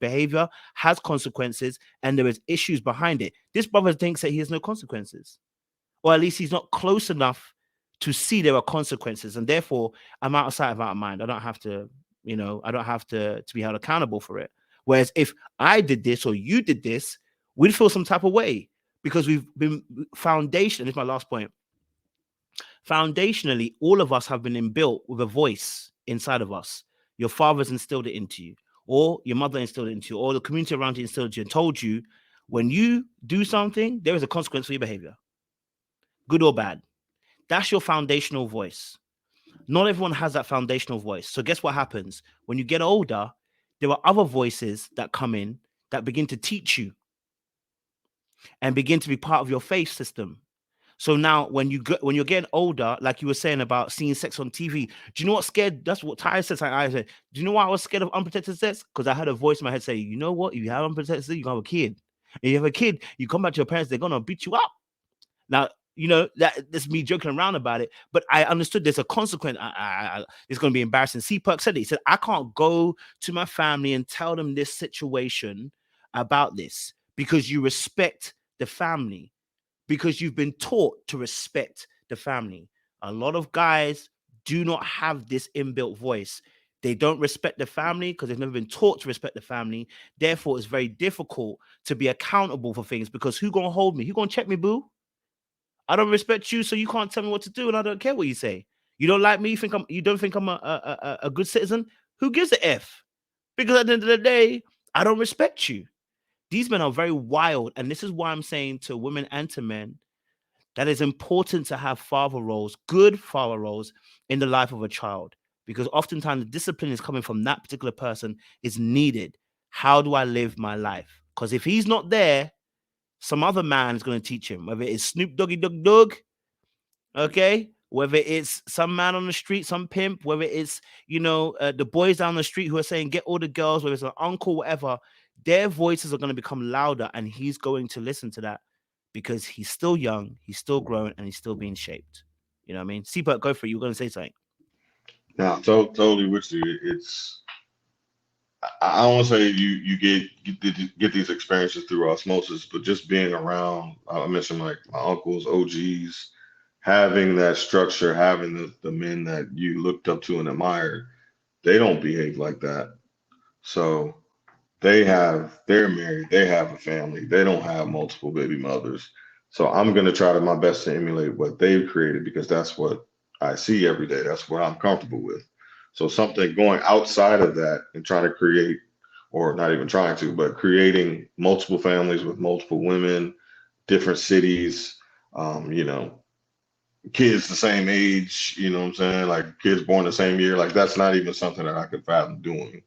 behavior has consequences and there is issues behind it. This brother thinks that he has no consequences, or at least he's not close enough to see there are consequences, and therefore I'm out of sight, out of mind. I don't have to, I don't have to be held accountable for it. Whereas if I did this or you did this, we'd feel some type of way because we've been foundation. This is my last point. Foundationally, all of us have been inbuilt with a voice inside of us. Your father's instilled it into you, or your mother instilled it into you, or the community around you instilled it into you and told you when you do something, there is a consequence for your behavior, good or bad. That's your foundational voice. Not everyone has that foundational voice. So guess what happens? When you get older, there are other voices that come in that begin to teach you and begin to be part of your faith system. So now when you're getting older, like you were saying about seeing sex on TV, do you know what scared? That's what Ty said. I said, do you know why I was scared of unprotected sex? Because I had a voice in my head say, you know what? If you have unprotected sex, you can have a kid. And you have a kid, you come back to your parents, they're gonna beat you up. Now, that's me joking around about it, but I understood there's a consequence. It's going to be embarrassing. C-Perk said it. He said, I can't go to my family and tell them this situation about this because you respect the family, because you've been taught to respect the family. A lot of guys do not have this inbuilt voice. They don't respect the family because they've never been taught to respect the family. Therefore, it's very difficult to be accountable for things because who's going to hold me? Who's going to check me, boo? I don't respect you, so you can't tell me what to do, and I don't care what you say. You don't like me? You don't think I'm a good citizen? Who gives a F? Because at the end of the day, I don't respect you. These men are very wild, and this is why I'm saying to women and to men that it's important to have father roles, good father roles in the life of a child, because oftentimes the discipline is coming from that particular person is needed. How do I live my life? Because if he's not there, some other man is going to teach him, whether it's Snoop Doggy Dogg, okay, whether it's some man on the street, some pimp, whether it's, the boys down the street who are saying, get all the girls, whether it's an uncle, whatever, their voices are going to become louder and he's going to listen to that because he's still young, he's still growing, and he's still being shaped. You know what I mean? Seabird, go for it. You were going to say something. Now, totally with you. I don't want to say you get these experiences through osmosis, but just being around, I mentioned like my uncles, OGs, having that structure, having the men that you looked up to and admired, they don't behave like that. So they're married, they have a family, they don't have multiple baby mothers. So I'm gonna try to my best to emulate what they've created because that's what I see every day. That's what I'm comfortable with. So something going outside of that and trying to create, or not even trying to, but creating multiple families with multiple women, different cities, you know, kids the same age, you know what I'm saying? Like kids born the same year, like that's not even something that I could fathom doing.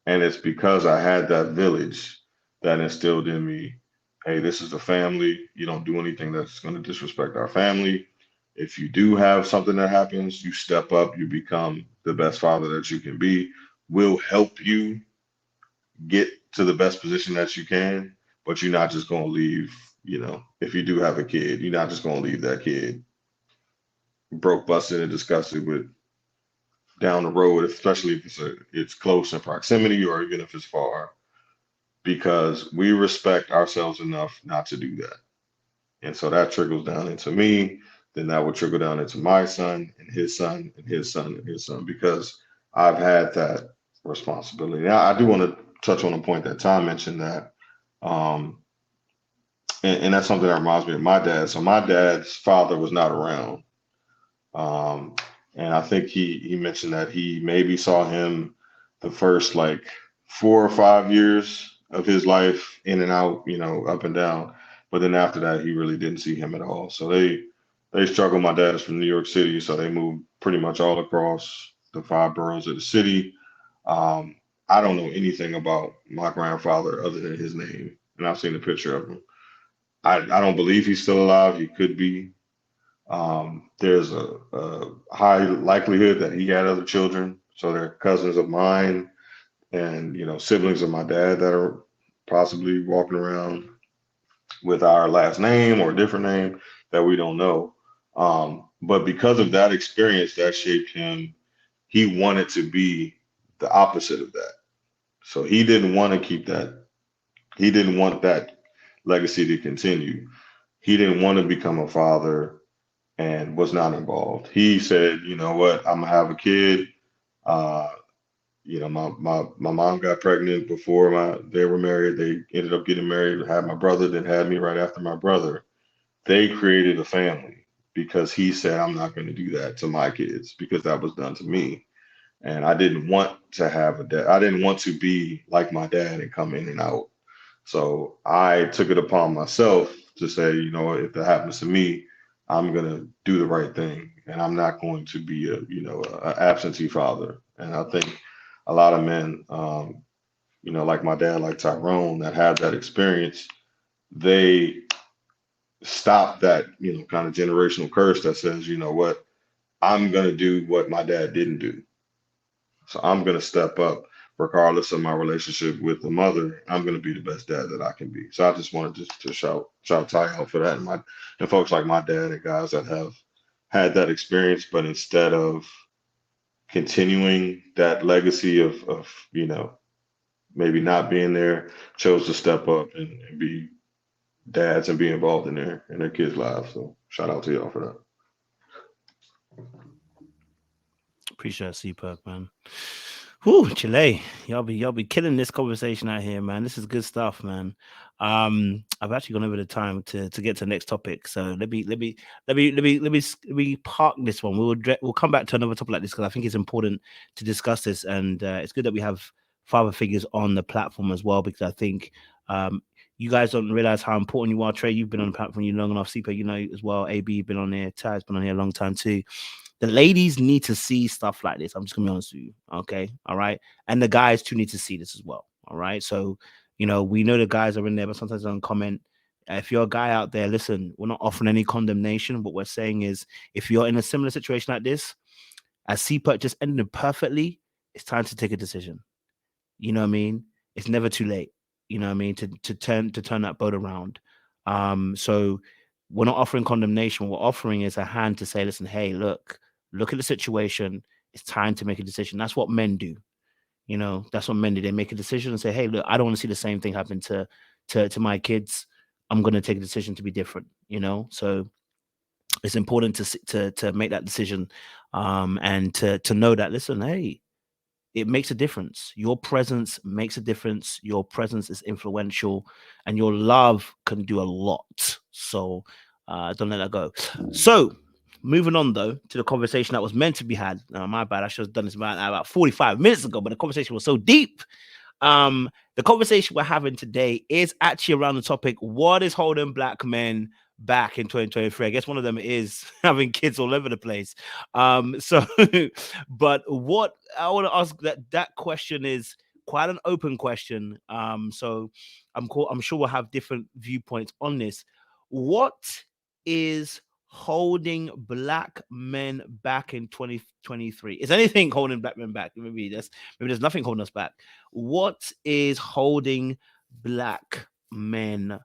And it's because I had that village that instilled in me, hey, this is a family. You don't do anything that's going to disrespect our family. If you do have something that happens, you step up, you become the best father that you can be. We'll help you get to the best position that you can, but you're not just going to leave, you know, if you do have a kid, you're not just going to leave that kid broke, busted, and disgusted with down the road, especially if it's close in proximity or even if it's far, because we respect ourselves enough not to do that. And so that trickles down into me, then that would trickle down into my son and his son and his son and his son, because I've had that responsibility. Now, I do want to touch on a point that Tom mentioned that, and that's something that reminds me of my dad. So my dad's father was not around. Um, and I think he mentioned that he maybe saw him the first like 4 or 5 years of his life in and out, you know, up and down. But then after that, he really didn't see him at all. So they struggled. My dad is from New York City, so they moved pretty much all across the five boroughs of the city. Um, I don't know anything about my grandfather other than his name, and I've seen a picture of him. I don't believe he's still alive. He could be. There's a high likelihood that he had other children. So they're cousins of mine and, you know, siblings of my dad that are possibly walking around with our last name or a different name that we don't know. But because of that experience that shaped him, he wanted to be the opposite of that. So he didn't want to keep that. He didn't want that legacy to continue. He didn't want to become a father and was not involved. He said, you know what, I'm gonna have a kid. Uh, my mom got pregnant before they were married. They ended up getting married, had my brother, then had me right after my brother. They created a family because he said, I'm not going to do that to my kids because that was done to me. And I didn't want to have a dad. I didn't want to be like my dad and come in and out. So I took it upon myself to say, you know, if that happens to me, I'm gonna do the right thing, and I'm not going to be a absentee father. And I think a lot of men, like my dad, like Tyrone, that had that experience, they stop that, kind of generational curse that says, you know what, I'm gonna do what my dad didn't do. So I'm gonna step up, regardless of my relationship with the mother. I'm gonna be the best dad that I can be. So I just wanted to shout Ty out for that, and folks like my dad and guys that have had that experience, but instead of continuing that legacy of maybe not being there, chose to step up and be dads and be involved in their kids' lives. So shout out to y'all for that. Appreciate Superb, man. Whew, Chile, y'all be killing this conversation out here, man. This is good stuff, man. I've actually gone over the time to get to the next topic, so let me park this one. We'll come back to another topic like this because I think it's important to discuss this, and it's good that we have father figures on the platform as well because I think you guys don't realize how important you are. Trey, you've been on the platform you long enough. Super, as well. AB, you've been on here. Ty's been on here a long time too. The ladies need to see stuff like this. I'm just gonna be honest with you. Okay. All right. And the guys too need to see this as well. All right. So, we know the guys are in there, but sometimes they don't comment. If you're a guy out there, listen, we're not offering any condemnation. What we're saying is if you're in a similar situation like this, as CPUT just ended perfectly, it's time to take a decision. You know what I mean? It's never too late. You know what I mean? To turn that boat around. So we're not offering condemnation. What we're offering is a hand to say, listen, hey, look at the situation. It's time to make a decision. That's what men do. That's what men do. They make a decision and say, hey, look, I don't want to see the same thing happen to my kids. I'm going to take a decision to be different. So it's important to make that decision, and to know that, listen, hey, it makes a difference. Your presence makes a difference. Your presence is influential, and your love can do a lot. So don't let that go. So moving on though to the conversation that was meant to be had. My bad. I should have done this about 45 minutes ago, but the conversation was so deep. The conversation we're having today is actually around the topic: what is holding black men back in 2023? I guess one of them is having kids all over the place. So, but what I want to ask, that question is quite an open question. So I'm sure we'll have different viewpoints on this. What is holding black men back in 2023? Is anything holding black men back? Maybe there's nothing holding us back. What is holding black men